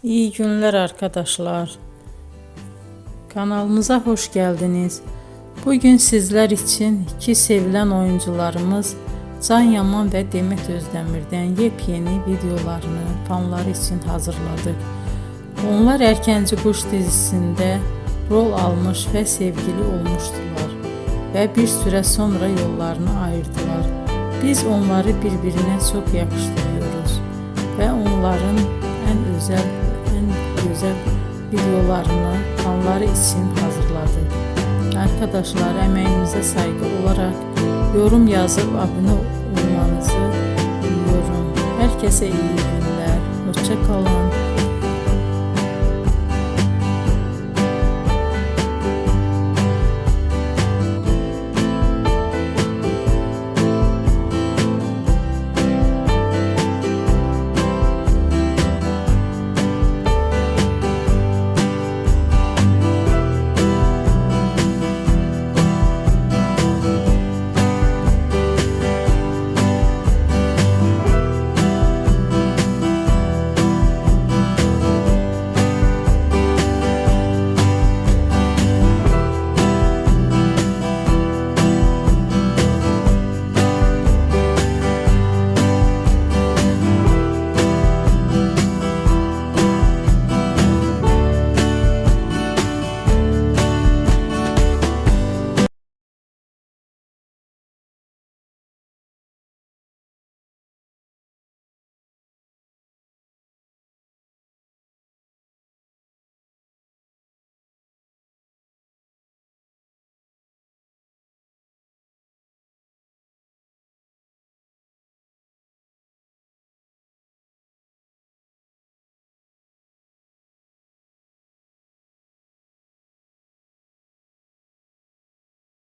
İyi günler arkadaşlar. Kanalımıza hoş geldiniz. Bugün sizler için iki sevilen oyuncularımız Can Yaman ve Demet Özdemir'den yepyeni videolarını fanları için hazırladık. Onlar Erkenci Kuş dizisinde rol almış ve sevgili olmuştular ve bir süre sonra yollarını ayırdılar. Biz onları birbirine çok yakıştırıyoruz ve onların en güzel videolarını fanları için hazırladık. Arkadaşlar, emeğinize saygı olarak yorum yazıp abone olmanızı diliyorum. Herkese iyi günler. Hoşça kalın.